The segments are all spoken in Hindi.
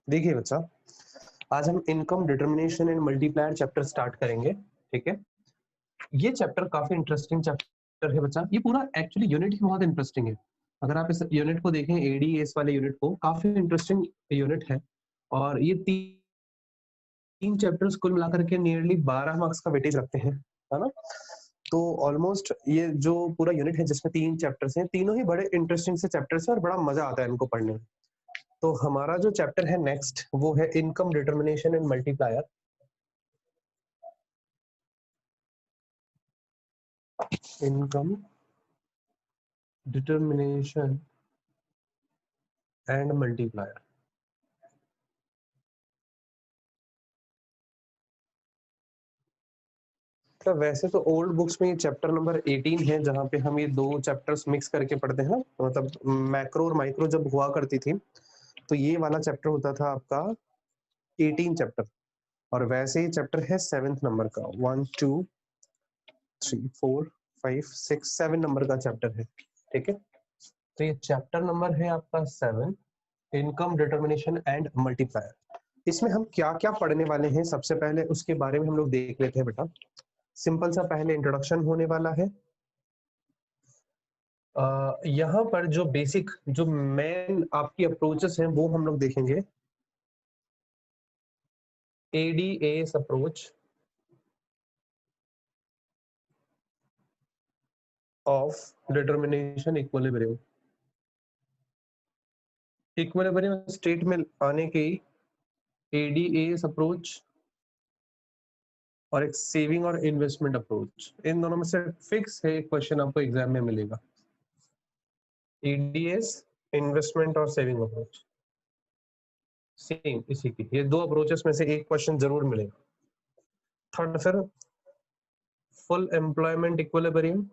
देखिए बच्चा, आज हम income determination and multiplier chapter start करेंगे। ठीक है, ये चैप्टर काफी इंटरेस्टिंग चैप्टर है बच्चा। ये पूरा एक्चुअली यूनिट ही बहुत इंटरेस्टिंग है। अगर आप इस यूनिट को देखें, एडीएस वाले यूनिट को, काफी इंटरेस्टिंग यूनिट है। और ये तीन चैप्टर्स कुल मिलाकर के नियरली 12 मार्क्स का वेटेज रखते हैं, है ना। तो ऑलमोस्ट ये जो पूरा यूनिट है जिसमें 3 चैप्टर्स हैं, तीनों ही बड़े इंटरेस्टिंग से चैप्टर्स हैं और बड़ा मजा आता है इनको पढ़ने में। तो हमारा जो चैप्टर है नेक्स्ट, वो है income determination and multiplier. Income determination and multiplier. तो वैसे तो ओल्ड बुक्स में ये चैप्टर नंबर 18 है, जहाँ पे हम ये दो चैप्टर्स मिक्स करके पढ़ते हैं। मतलब मैक्रो और माइक्रो जब हुआ करती थी, तो ये वाला चैप्टर होता था आपका 18 चैप्टर। और वैसे ही चैप्टर है 7th नंबर का, 1 2 3 4 5 6 7 नंबर का चैप्टर है। ठीक है, तो ये चैप्टर नंबर है आपका 7, इनकम डिटर्मिनेशन एंड मल्टीप्लायर। इसमें हम क्या क्या पढ़ने वाले हैं, सबसे पहले उसके बारे में हम लोग देख लेते हैं बेटा। सिंपल सा पहले इंट्रोडक्शन होने वाला है। यहाँ पर जो बेसिक, जो मेन आपकी अप्रोचेस हैं, वो हम लोग देखेंगे। ADS approach of determination equilibrium. Equilibrium state में आने की एडीएस अप्रोच और एक सेविंग और इन्वेस्टमेंट अप्रोच, इन दोनों में से फिक्स है एक क्वेश्चन आपको एग्जाम में मिलेगा। एडीएस, इन्वेस्टमेंट और सेविंग अप्रोच, सेम इसी की, ये दो अप्रोचेस में से एक क्वेश्चन जरूर मिलेगा। थर्ड फिर फुल एम्प्लॉयमेंट इक्विलिब्रियम,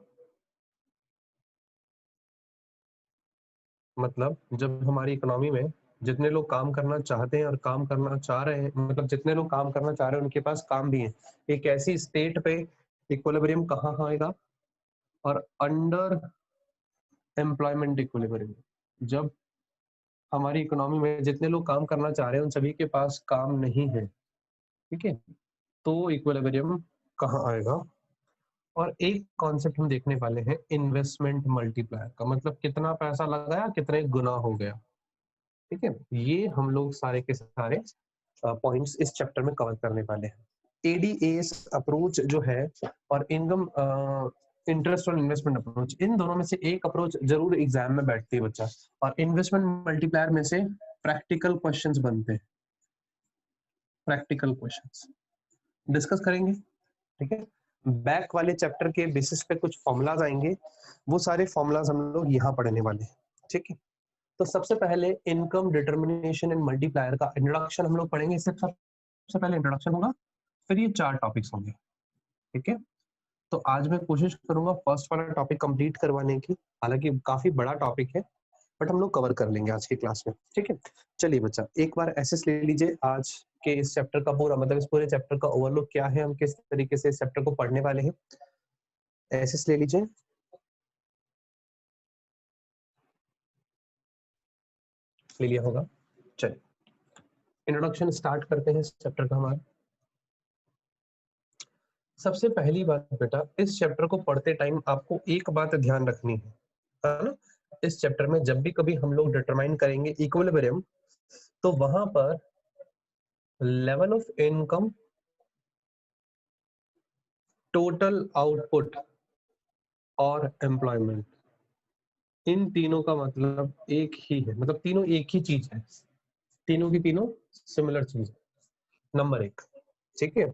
मतलब जब हमारी इकोनॉमी में जितने लोग काम करना चाहते हैं और काम करना चाह रहे हैं, मतलब जितने लोग काम करना चाह रहे हैं उनके पास काम भी है, एक ऐसी स्टेट पे इक्विलिब्रियम कहाँ आएगा। और अंडर एम्प्लॉयमेंट इक्विलिब्रियम, जब हमारी इकोनॉमी में जितने लोग काम करना चाह रहे हैं उन सभी के पास काम नहीं है। ठीक है, तो इक्विलिब्रियम कहाँ आएगा। और एक कॉन्सेप्ट हम देखने वाले हैं, इन्वेस्टमेंट मल्टीप्लायर का, मतलब कितना पैसा लगाया कितने गुना हो गया। ठीक है, ये हम लोग सारे के सारे पॉइंट्स इस चैप्टर में कवर करने वाले हैं। एडीएस अप्रोच जो है और इनकम इंटरेस्ट और इन्वेस्टमेंट अप्रोच, इन दोनों में से एक अप्रोच जरूर एग्जाम में बैठती है बच्चा। और इन्वेस्टमेंट मल्टीप्लायर में से प्रैक्टिकल क्वेश्चंस बनते हैं, प्रैक्टिकल क्वेश्चंस डिस्कस करेंगे। ठीक है, बैक वाले चैप्टर के बेसिस पे कुछ फॉर्मूलाज आएंगे, वो सारे फॉर्मूलाज हम लोग यहाँ पढ़ने वाले हैं। ठीक है, तो सबसे पहले इनकम डिटर्मिनेशन एंड मल्टीप्लायर का इंट्रोडक्शन हम लोग पढ़ेंगे। इससे सबसे पहले इंट्रोडक्शन होगा, फिर ये 4 टॉपिक्स होंगे। ठीक है, तो आज मैं कोशिश करूंगा फर्स्ट वाला टॉपिक कंप्लीट करवाने की, हालांकि काफी बड़ा टॉपिक है, बट हम लोग कवर कर लेंगे आज की क्लास में। ठीक है, चलिए बच्चा एक बार एसेस ले लीजिए आज के इस चैप्टर का पूरा, मतलब इस पूरे चैप्टर का ओवरलुक क्या है, हम किस तरीके से इस चैप्टर को पढ़ने वाले हैं। एसेस ले लीजिए। ले लिया होगा। चलिए इंट्रोडक्शन स्टार्ट करते हैं इस चैप्टर का हमारा। सबसे पहली बात बेटा, इस चैप्टर को पढ़ते टाइम आपको एक बात ध्यान रखनी है ना। इस चैप्टर में जब भी कभी हम लोग डिटरमाइन करेंगे इक्विलिब्रियम, तो वहां पर level of income, total output और एम्प्लॉयमेंट, इन तीनों का मतलब एक ही है, मतलब तीनों एक ही चीज है, तीनों की तीनों सिमिलर चीज है। नंबर एक, ठीक है।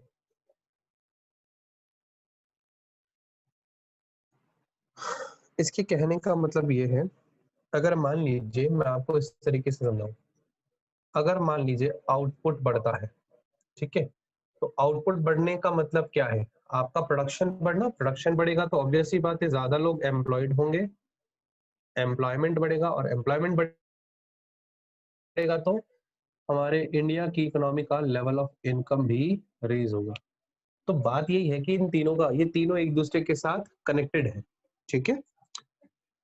इसके कहने का मतलब ये है, अगर मान लीजिए, मैं आपको इस तरीके से समझाऊं, अगर मान लीजिए आउटपुट बढ़ता है, ठीक है, तो आउटपुट बढ़ने का मतलब क्या है, आपका प्रोडक्शन बढ़ना। प्रोडक्शन बढ़ेगा तो ऑब्वियस सी बात है ज्यादा लोग एम्प्लॉयड होंगे, एम्प्लॉयमेंट बढ़ेगा, और एम्प्लॉयमेंट बढ़ेगा तो हमारे इंडिया की इकोनॉमी का लेवल ऑफ इनकम भी रेज होगा। तो बात यही है कि इन तीनों का, ये तीनों एक दूसरे के साथ कनेक्टेड है। ठीक है,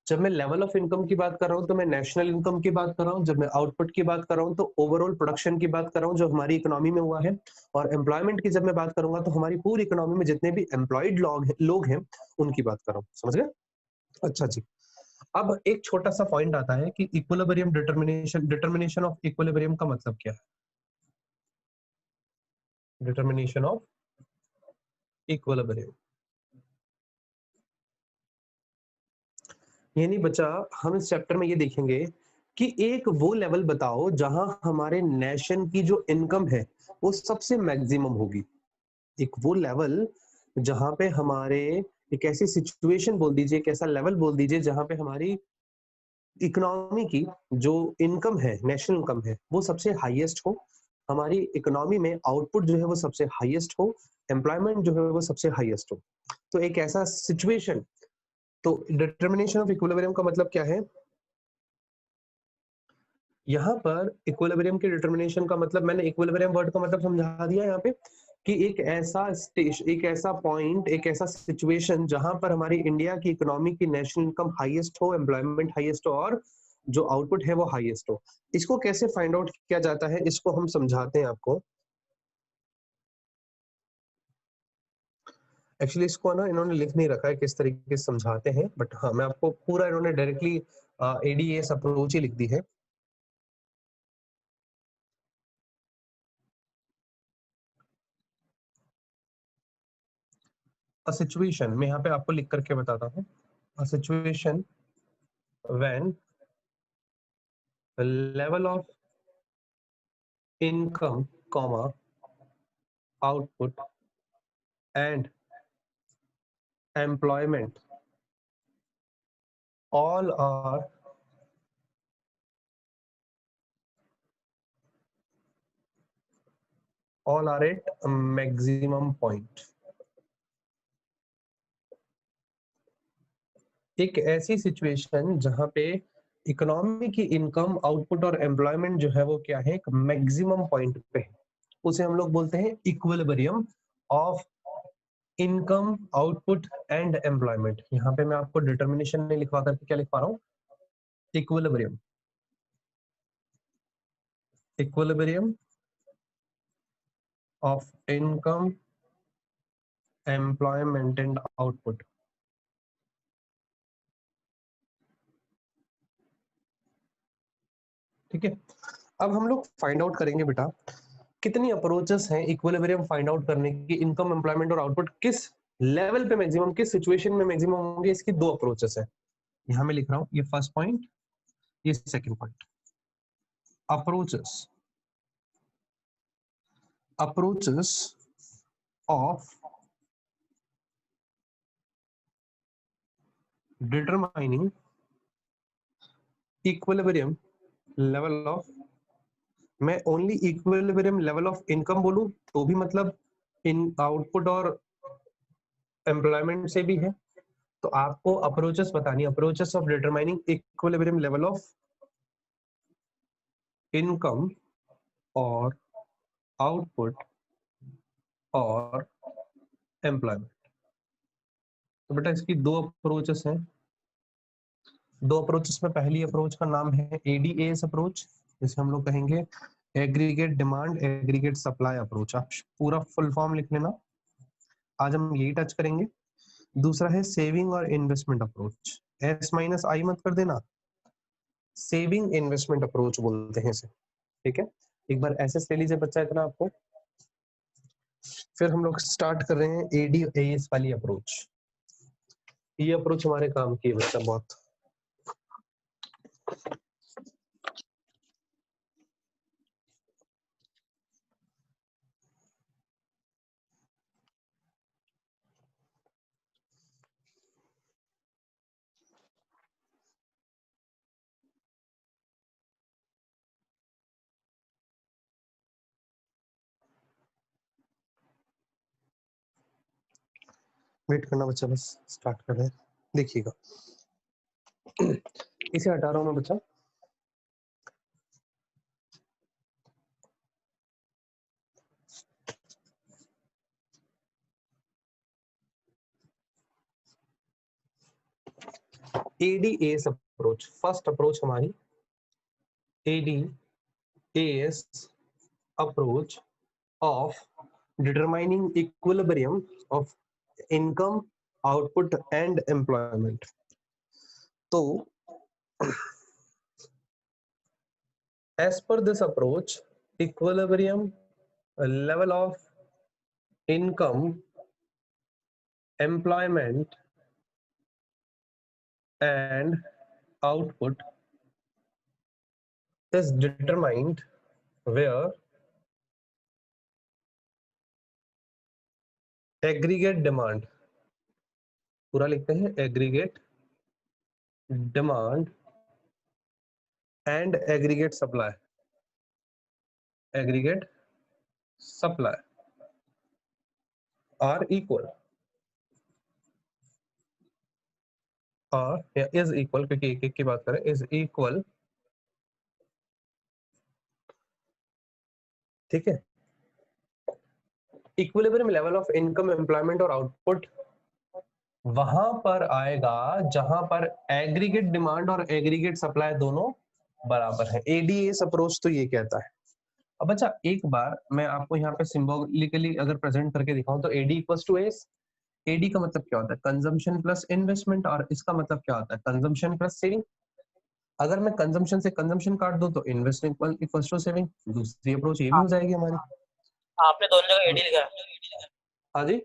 जब मैं लेवल ऑफ इनकम की बात कर रहा हूँ तो मैं नेशनल इनकम की बात कर रहा हूँ, जब मैं आउटपुट की बात कर रहा हूँ तो ओवरऑल प्रोडक्शन की बात कर रहा हूँ जो हमारी इकोनॉमी में हुआ है, और एम्प्लॉयमेंट की जब मैं बात करूंगा तो हमारी पूरी इकोनॉमी में जितने भी एम्प्लॉयड लोग हैं उनकी बात कर रहा हूँ। समझ गए? अच्छा जी। अब एक छोटा सा पॉइंट आता है कि इक्विलिब्रियम डिटर्मिनेशन ऑफ इक्विलिब्रियम का मतलब क्या है? डिटर्मिनेशन ऑफ इक्विलिब्रियम, यानी बच्चा हम इस चैप्टर में ये देखेंगे कि एक वो लेवल बताओ जहां हमारे नेशन की जो इनकम है वो सबसे मैक्सिमम होगी। एक वो लेवल जहां पे हमारे, एक ऐसी सिचुएशन बोल दीजिए, एक ऐसा लेवल बोल दीजिए जहां पे हमारी इकोनॉमी की जो इनकम है, नेशनल इनकम है, वो सबसे हाईएस्ट हो, हमारी इकोनॉमी में आउटपुट जो है वो सबसे हाईएस्ट हो, एम्प्लॉयमेंट जो है वो सबसे हाईएस्ट हो। तो एक ऐसा सिचुएशन, तो डिटर्मिनेशन ऑफ इक्विलिब्रियम का मतलब क्या है? यहाँ पर इक्विलिब्रियम के डिटर्मिनेशन का मतलब, मैंने इक्विलिब्रियम वर्ड का मतलब समझा दिया यहाँ पे, कि एक ऐसा स्टेज, एक ऐसा पॉइंट, एक ऐसा सिचुएशन जहां पर हमारी इंडिया की इकोनॉमी की नेशनल इनकम हाईएस्ट हो, एम्प्लॉयमेंट हाईएस्ट हो, और जो आउटपुट है वो हाईएस्ट हो। इसको कैसे फाइंड आउट किया जाता है, इसको हम समझाते हैं आपको। एक्चुअली इसको ना इन्होंने लिख नहीं रखा है किस तरीके से समझाते हैं, बट हाँ मैं आपको पूरा, इन्होंने डायरेक्टली एडीएस अप्रोच ही लिख दी है। अ सिचुएशन, मैं यहाँ पे आपको लिख करके बताता हूँ। A situation when the level of income, comma, output and employment all are at a maximum point। एक ऐसी सिचुएशन जहां पे इकोनॉमी की इनकम, आउटपुट और एम्प्लॉयमेंट जो है वो क्या है, एक मैक्सिमम पॉइंट पे है, उसे हम लोग बोलते हैं equilibrium of income, output and employment. यहाँ पे मैं आपको डिटर्मिनेशन नहीं लिखवा करके क्या लिख पा रहा हूँ, equilibrium. Equilibrium of income, employment and output. ठीक है, अब हम लोग फाइंड आउट करेंगे बेटा कितनी अप्रोचेस हैं इक्विलिब्रियम फाइंड आउट करने की, इनकम, एम्प्लॉयमेंट और आउटपुट किस लेवल पे मैक्सिमम, किस सिचुएशन में मैक्सिमम होंगे। इसकी दो अप्रोचेस है, यहां मैं लिख रहा हूं, ये फर्स्ट पॉइंट, ये second point. Approaches, approaches of determining equilibrium level of, मैं only equilibrium level of income बोलूं तो भी मतलब इन आउटपुट और एम्प्लॉयमेंट से भी है। तो आपको अप्रोचेस बतानी, approaches of determining equilibrium level of income और आउटपुट और एम्प्लॉयमेंट। तो बेटा इसकी दो अप्रोचेस हैं। दो अप्रोचेस में पहली अप्रोच का नाम है एडीएस अप्रोच, जिसे हम लोग कहेंगे aggregate demand aggregate supply approach. आप पूरा फुल फॉर्म लिख लेना, आज हम यही टच करेंगे। दूसरा है सेविंग और इन्वेस्टमेंट अप्रोच, एस माइनस आई मत कर देना, सेविंग इन्वेस्टमेंट अप्रोच बोलते हैं इसे। ठीक है, एक बार एसएस ले लीजिए बच्चा इतना आपको। फिर हम लोग स्टार्ट कर रहे हैं एडीएस वाली अप्रोच। ये अप्रोच हमारे काम की है बच्चा बहुत। वेट करना बच्चा, बस स्टार्ट कर रहे हैं, देखिएगा। इसे हटा रहा हूं मैं बच्चा। ADAS अप्रोच, फर्स्ट अप्रोच हमारी ADAS approach of determining equilibrium of income, output and employment. तो as per this approach, equilibrium level of income, employment and output is determined where aggregate demand, पूरा लिखते हैं aggregate demand and aggregate supply are equal or is equal, क्योंकि एक एक की बात करें, is equal, ठीक है। Equilibrium level of income, employment और आउटपुट वहां पर आएगा जहां पर एग्रीगेट डिमांड और एग्रीगेट सप्लाई दोनों बराबर है। एडीएस अप्रोच तो ये कहता है। अब अच्छा, एक बार मैं आपको यहाँ पे सिंबॉलिकली अगर प्रेजेंट करके दिखाऊं तो AD equals to S. AD का मतलब क्या होता है? कंजम्पशन प्लस इन्वेस्टमेंट, और इसका मतलब क्या होता है? Consumption plus saving. अगर मैं कंजम्पशन से कंजम्पशन काट दूं तो इन्वेस्टमेंट इक्वल्स टू सेविंग। दूसरी अप्रोच ये भी हो जाएगी हमारी। आपने दोनों जगह एडी लिखा है? हाँ जी,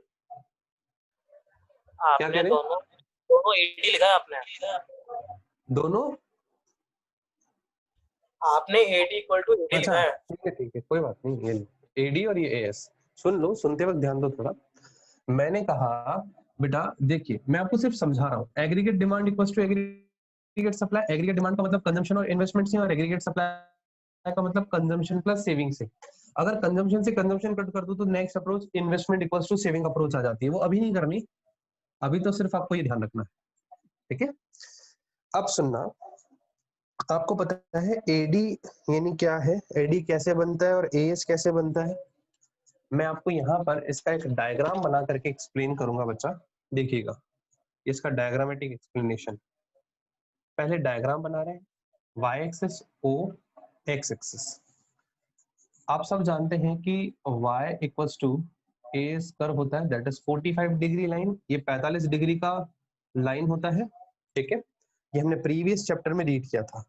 क्या कह आपने रहे हैं? दोनों एडी लिखा है आपने? दोनों आपने एडी इक्वल टू एडी अच्छा लिखा है। ठीक है कोई बात नहीं। ये एडी और ये एएस सुन लो, सुनते वक्त ध्यान दो थोड़ा। मैंने कहा बेटा देखिए, मैं आपको सिर्फ समझा रहा हूँ। Aggregate demand equals to aggregate supply. Aggregate demand का मतलब कंजम्पशन और इन्वेस्टमेंट से, और एग्रीगेट सप्लाई का मतलब कंजम्पशन प्लस सेविंग से। अगर कंजम्पशन से कंजम्पशन कट कर दो तो next approach investment equals to saving approach आ जाती है। वो अभी नहीं करनी, अभी तो सिर्फ आपको ये ध्यान रखना है, ठीक है। अब सुनना, आपको पता है एडी यानी क्या है, एडी कैसे बनता है और एएस कैसे बनता है? मैं आपको यहाँ पर इसका एक डायग्राम बना करके एक्सप्लेन करूंगा बच्चा, देखिएगा इसका डायग्रामेटिक एक्सप्लेनेशन। पहले डायग्राम बना रहे हैं, y axis O, x axis. आप सब जानते हैं कि y equals to S curve होता है, दैट इज 45 डिग्री लाइन। ये 45 डिग्री का लाइन होता है, ठीक है। ये हमने प्रीवियस चैप्टर में रीड किया था।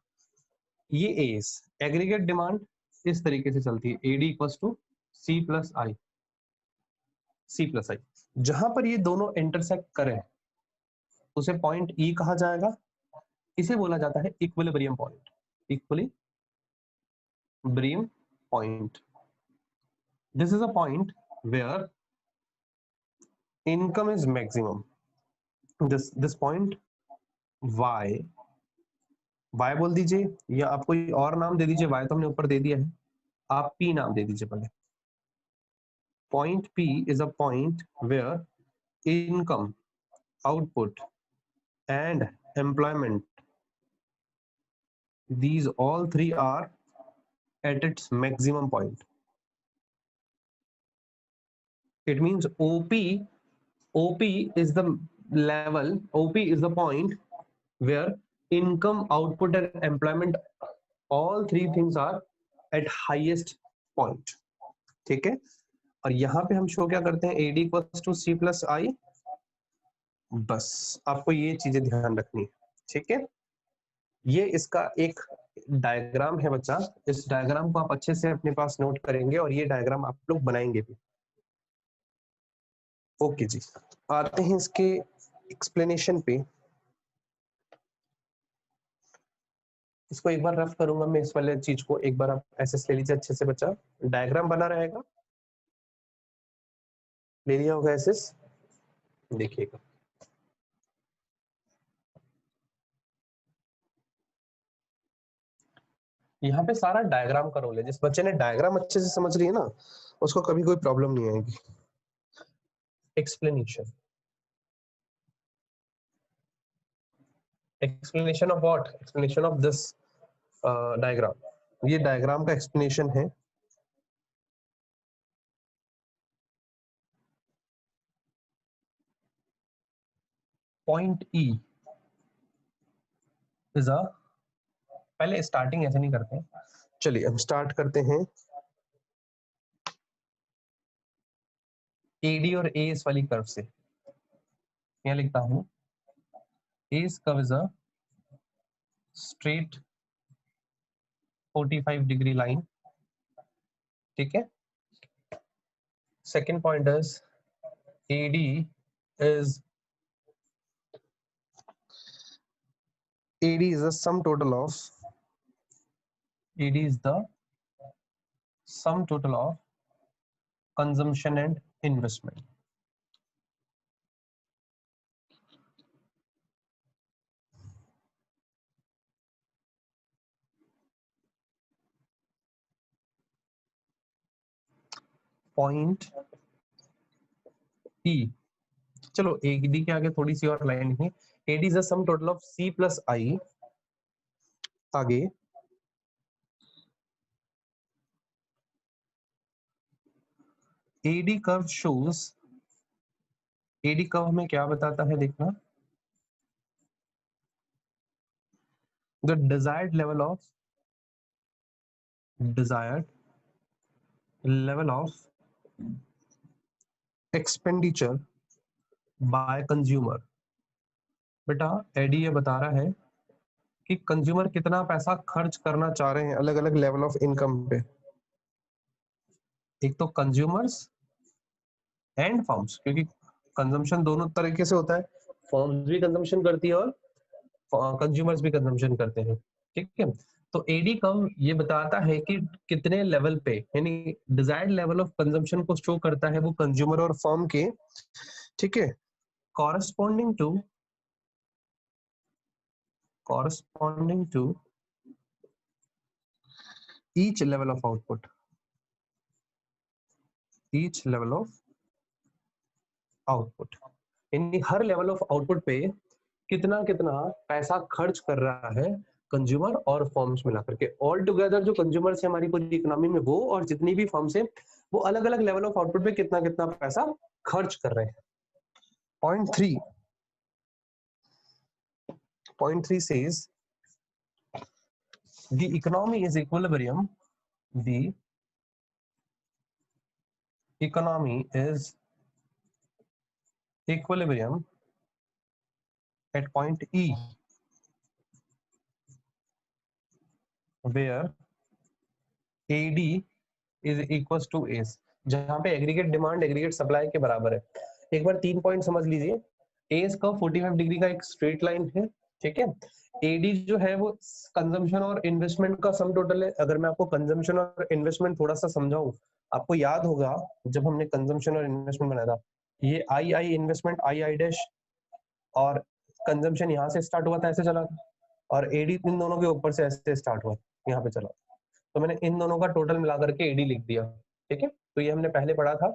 ये एस एग्रीगेट डिमांड इस तरीके से चलती है, AD equals to C plus I, जहां पर ये दोनों इंटरसेक्ट करें उसे पॉइंट ई कहा जाएगा। इसे बोला जाता है equilibrium point, equilibrium point. This is a point where income is maximum. This point y बोल दीजिए, या आप कोई और नाम दे दीजिए। y तो हमने ऊपर दे दिया है, आप p नाम दे दीजिए पहले। Point p is a point where income, output and employment, these all three are at its maximum point. It means OP is the level, OP is the point where income, output and employment, all three things are at highest point, ठीक है। और यहाँ पे हम शो क्या करते हैं, AD equals to C plus I. बस आपको ये चीजें ध्यान रखनी है, ठीक है। ये इसका एक डायग्राम है बच्चा, इस डायग्राम को आप अच्छे से अपने पास नोट करेंगे और ये डायग्राम आप लोग बनाएंगे भी। ओके जी, आते हैं इसके एक्सप्लेनेशन पे। इसको एक बार रफ करूंगा मैं, इस वाले चीज को एक बार आप ऐसे ले लीजिए अच्छे से बच्चा। डायग्राम बना रहेगा, ले लिया होगा ऐसे, देखिएगा। यहाँ पे सारा डायग्राम का रोल है। जिस बच्चे ने डायग्राम अच्छे से समझ लिया ना, उसको कभी कोई प्रॉब्लम नहीं आएगी। Explanation, explanation of what? Explanation of this diagram. ये डायग्राम का एक्सप्लेनेशन है। पॉइंट ई इज अ, पहले स्टार्टिंग ऐसे नहीं करते हैं, चलिए हम स्टार्ट करते हैं एडी और एस वाली कर्व से। यहाँ लिखता हूँ S curve is a straight 45 degree line, ठीक है। Second point is AD is AD is the sum total of AD is the sum total of consumption and investment. Point E. चलो AD के आगे थोड़ी सी और लाइन है, AD is the sum total of C plus I, आगे AD curve shows, AD curve हमें क्या बताता है देखना, the desired level of expenditure by consumer। बेटा एडी ये बता रहा है कि कंज्यूमर कितना पैसा खर्च करना चाह रहे हैं अलग अलग लेवल ऑफ इनकम पे। एक तो कंज्यूमर्स एंड फर्म्स, क्योंकि कंजम्पशन दोनों तरीके से होता है, फर्म्स भी कंजम्पशन करती है और कंज्यूमर्स भी कंजम्पशन करते हैं, ठीक है। तो एडी कर्व ये बताता है कि कितने लेवल पे, यानी डिजायर्ड लेवल ऑफ कंजम्पशन को शो करता है वो कंज्यूमर और फर्म के, ठीक है, corresponding to each level of output, each level of output, यानी हर लेवल ऑफ आउटपुट पे कितना कितना पैसा खर्च कर रहा है कंज्यूमर और फर्म्स मिलाकर के। ऑल टुगेदर जो कंज्यूमर्स है हमारी पूरी इकोनॉमी में, वो और जितनी भी फर्म्स है वो अलग अलग लेवल ऑफ आउटपुट पे कितना कितना पैसा खर्च कर रहे हैं। Point 3 says the economy is equilibrium, the economy is equilibrium at point E where AD is equals to ACE, जहां पे एग्रीगेट डिमांड एग्रीगेट सप्लाई के बराबर है। एक बार 3 पॉइंट समझ लीजिए, एस का 45 डिग्री का एक स्ट्रेट लाइन है, ठीक है। एडी जो है वो कंजम्पशन और इन्वेस्टमेंट का सम टोटल है। अगर मैं आपको कंजम्पशन और इन्वेस्टमेंट थोड़ा सा समझाऊं, आपको याद होगा जब हमने कंजम्पशन और इन्वेस्टमेंट बनाया था, ये आई इन्वेस्टमेंट आई डैश और कंजम्पशन यहाँ से स्टार्ट हुआ था, ऐसे चला था, और एडी इन दोनों के ऊपर से ऐसे स्टार्ट हुआ, यहाँ पे चला। तो मैंने इन दोनों का टोटल मिला करके एडी लिख दिया, ठीक है। तो ये हमने पहले पढ़ा था।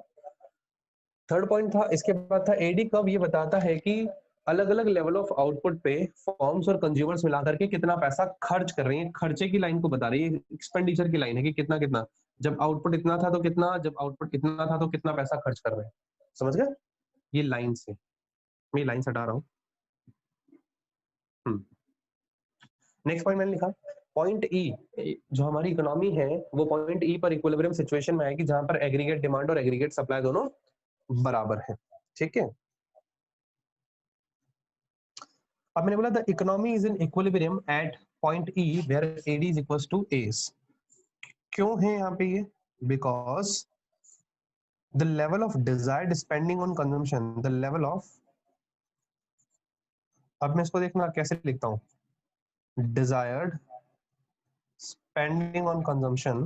थर्ड पॉइंट था, इसके बाद था एडी कर्व ये बताता है कि अलग अलग लेवल ऑफ आउटपुट पे फॉर्म्स और कंज्यूमर्स मिलाकर के कितना पैसा खर्च कर रहे हैं। खर्चे की लाइन को बता रही है, एक्सपेंडिचर की लाइन है कि कितना कितना, जब आउटपुट इतना था तो कितना, जब आउटपुट इतना था तो कितना पैसा खर्च कर रहे हैं। समझ गए? ये लाइन से, मैं लाइन से हटा रहा हूँ। नेक्स्ट पॉइंट मैंने लिखा पॉइंट ई, जो हमारी इकोनॉमी है वो पॉइंट ई पर इक्विलिब्रियम सिचुएशन में आएगी जहां पर एग्रीगेट डिमांड और एग्रीगेट सप्लाई दोनों बराबर है, ठीक है। अब मैंने बोला the economy is in equilibrium at point E where AD is equals to S. क्यों है यहाँ पे ये? Because the level of desired spending on consumption, the level of, अब मैं इसको देखना कैसे लिखता हूँ, desired spending on consumption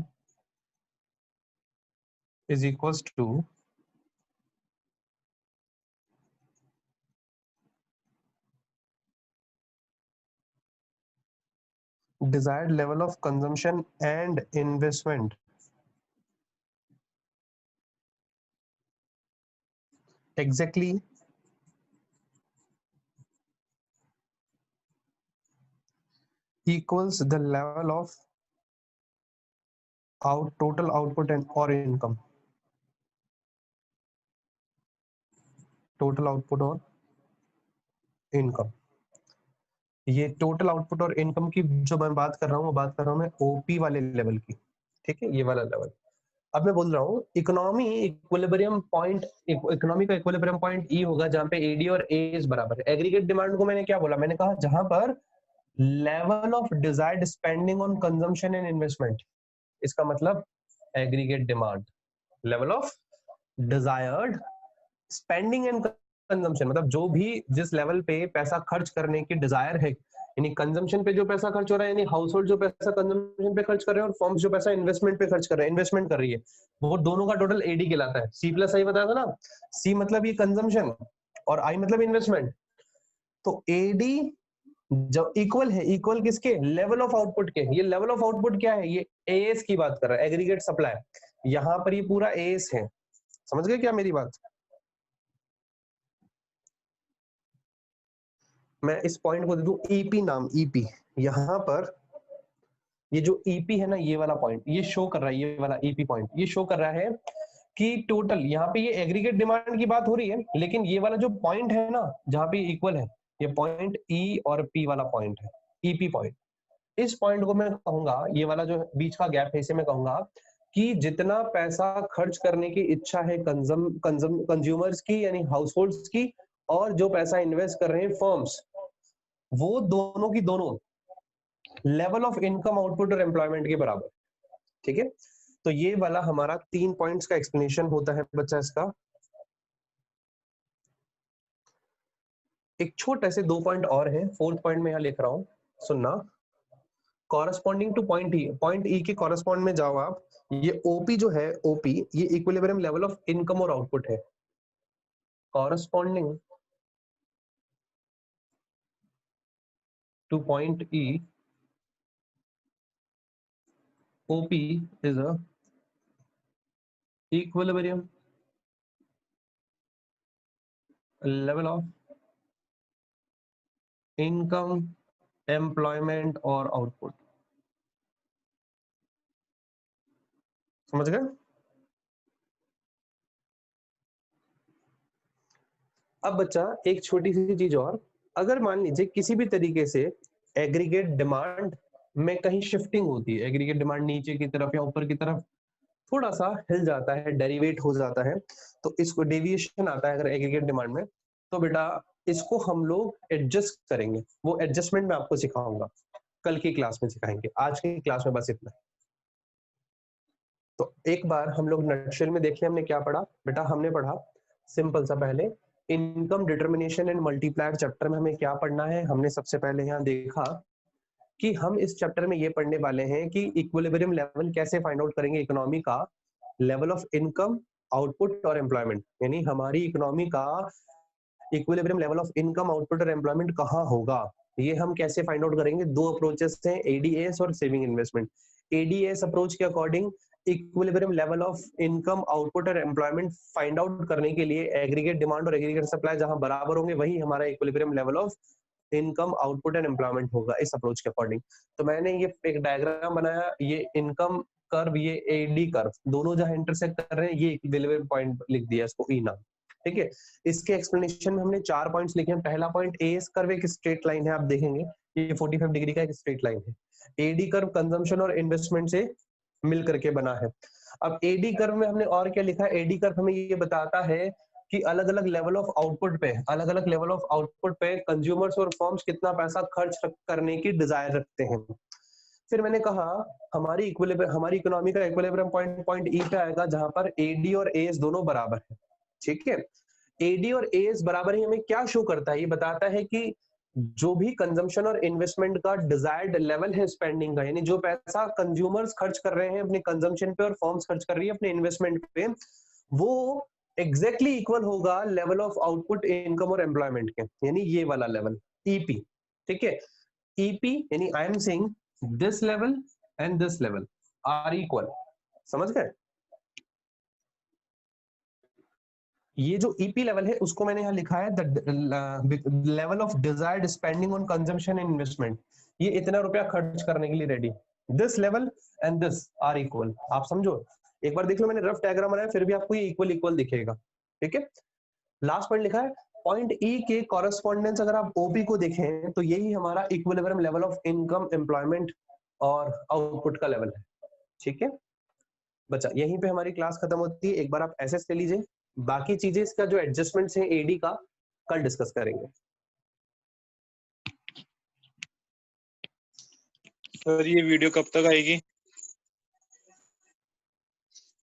is equals to desired level of consumption and investment exactly equals the level of total output and or income, total output or income। ये टोटल आउटपुट और इनकम की जो मैं बात कर रहा हूँ, वो बात कर रहा हूँ मैं ओपी वाले लेवल की, ठीक है, ये वाला लेवल। अब मैं बोल रहा हूँ इकोनॉमी इक्विलिब्रियम पॉइंट, इकोनॉमी का इक्विलिब्रियम पॉइंट ई होगा जहां पे एडी और एस बराबर है। एग्रीगेट डिमांड को मैंने क्या बोला, मैंने कहा जहां पर level of desired spending on consumption and investment, इसका मतलब aggregate demand, level of desired spending and consumption, मतलब जो भी जिस लेवल पे पैसा खर्च करने की डिजायर है, यानी कंजम्पशन पे जो पैसा खर्च हो रहा है, यानी हाउस होल्ड जो पैसा कंजम्पशन पे खर्च कर रहे हैं और फर्म्स जो पैसा इन्वेस्टमेंट पे खर्च कर रहे हैं, इन्वेस्टमेंट कर रही है, वो दोनों का टोटल एडी कहलाता है। सी प्लस आई बताया था ना, सी मतलब ये कंजम्पशन और आई मतलब इन्वेस्टमेंट। तो एडी जब इक्वल है, इक्वल किसके, लेवल ऑफ आउटपुट के। ये लेवल ऑफ आउटपुट क्या है, ये एएस की बात कर रहा है, एग्रीगेट सप्लाई। यहां पर ये पूरा एएस है, समझ गए क्या मेरी बात। मैं इस पॉइंट को दे दूं ईपी नाम, ईपी, यहां पर ये जो ईपी है ना, ये वाला पॉइंट ये शो कर रहा है, ये वाला ईपी पॉइंट ये शो कर रहा है कि टोटल यहाँ पे ये एग्रीगेट डिमांड की बात हो रही है, लेकिन ये वाला जो पॉइंट है ना जहाँ पे इक्वल है, ये पॉइंट ई और पी वाला पॉइंट है, ईपी पॉइंट। इस पॉइंट को मैं कहूंगा, ये वाला जो बीच का गैप है, इसे मैं कहूंगा कि जितना पैसा खर्च करने की इच्छा है कंज्यूमर्स की, यानी हाउस होल्ड्स की, और जो पैसा इन्वेस्ट कर रहे हैं फर्म्स, वो दोनों की दोनों लेवल ऑफ इनकम आउटपुट और एम्प्लॉयमेंट के बराबर, ठीक है। तो ये वाला हमारा 3 पॉइंट्स का एक्सप्लेनेशन होता है बच्चा इसका। एक छोटे से 2 पॉइंट और है, 4th पॉइंट में यहां लिख रहा हूं, सुनना। कॉरस्पॉन्डिंग टू पॉइंट ई के कॉरस्पॉन्ड में जाओ आप। ये ओपी जो है, ओपी ये इक्विलिब्रियम लेवल ऑफ इनकम और आउटपुट है। Corresponding two point E, OP is a equilibrium level of income, employment और आउटपुट। समझ गए। अब बच्चा एक छोटी सी चीज और, अगर मान लीजिए किसी भी तरीके से एग्रीगेट डिमांड में कहीं शिफ्टिंग होती है, एग्रीगेट डिमांड नीचे की तरफ या ऊपर की तरफ थोड़ा सा हिल जाता है, डेरिवेट हो जाता है, तो इसको डेविएशन आता है अगर एग्रीगेट डिमांड में, तो बेटा इसको हम लोग एडजस्ट करेंगे। वो एडजस्टमेंट मैं आपको सिखाऊंगा, कल की क्लास में सिखाएंगे, आज की क्लास में बस इतना। तो एक बार हम लोग नटशेल में देखिए हमने क्या पढ़ा। बेटा हमने पढ़ा सिंपल सा, पहले income determination and multiplier chapter में हमें क्या पढ़ना है, हमने सबसे पहले यहाँ देखा कि हम इस चैप्टर में ये पढ़ने वाले हैं कि इक्विलिब्रियम लेवल कैसे फाइंड आउट करेंगे इकोनॉमी का, लेवल ऑफ इनकम, आउटपुट और एम्प्लॉयमेंट, यानी हमारी इकोनॉमी का equilibrium level of income, output और एम्प्लॉयमेंट कहाँ होगा, ये हम कैसे फाइंड आउट करेंगे। 2 अप्रोचेस हैं, एडीएस और सेविंग इन्वेस्टमेंट। एडीएस अप्रोच के according equilibrium level of income, output और एम्प्लॉयमेंट फाइंड आउट करने के लिए एग्रीगेट डिमांड और एग्रीगेट सप्लाई जहां बराबर होंगे, वही हमारा equilibrium level of income, output and employment होगा इस अप्रोच के अकॉर्डिंग। तो मैंने ये एक डायग्राम बनाया, ये इनकम कर्व, ये एडी कर्व, दोनों जहां इंटरसेक्ट कर रहे हैं, ये इक्विलिब्रियम पॉइंट लिख दिया इसको ई नाम, ठीक है। इसके एक्सप्लेनेशन में हमने 4 पॉइंट्स लिखे हैं। पहला पॉइंट, एएस कर्व एक स्ट्रेट लाइन है, आप देखेंगे ये 45 डिग्री का एक स्ट्रेट लाइन है। एडी कर्व कंजम्पशन और इन्वेस्टमेंट से मिल करके बना है। अब एडी कर्व में हमने और क्या लिखा है, एडी कर्व हमें ये बताता है कि अलग अलग लेवल ऑफ आउटपुट पे, अलग अलग लेवल ऑफ आउटपुट पे कंज्यूमर्स और फर्म्स कितना पैसा खर्च करने की डिजायर रखते हैं। फिर मैंने कहा हमारी इकोनॉमी का इक्विलिब्रियम पॉइंट ई पे आएगा जहां पर एडी और एएस दोनों बराबर है, ठीक है। एडी और एएस बराबर ही हमें क्या शो करता है, ये बताता है कि जो भी कंजम्पशन और इन्वेस्टमेंट का डिजायर्ड लेवल है स्पेंडिंग का, यानी जो पैसा कंज्यूमर्स खर्च कर रहे हैं अपने कंजम्पशन पे और फर्म्स खर्च कर रही है अपने इन्वेस्टमेंट पे, वो एग्जैक्टली इक्वल होगा लेवल ऑफ आउटपुट, इनकम और एम्प्लॉयमेंट के, यानी ये वाला लेवल ईपी, ठीक है। ईपी यानी I am saying this level and this level are equal, समझ गए। ये जो ईपी लेवल है उसको मैंने यहाँ लिखा है the level of desired spending on consumption and investment, ये इतना रुपया खर्च करने के लिए ready, this level and this are equal. आप समझो, एक बार देख लो, मैंने रफ डायग्राम बनाया, फिर भी आपको ये इक्वल इक्वल दिखेगा, ठीक है। लास्ट पॉइंट लिखा है पॉइंट ई के कॉरेस्पॉन्डेंस अगर आप ओपी को देखें तो यही हमारा equilibrium level of income, employment और आउटपुट का लेवल है। ठीक है बच्चा, यहीं पे हमारी क्लास खत्म होती है। एक बार आप एसएस ले लीजिए, बाकी चीजें इसका जो एडजस्टमेंट्स है एडी का कल डिस्कस करेंगे। सर ये वीडियो कब तक आएगी?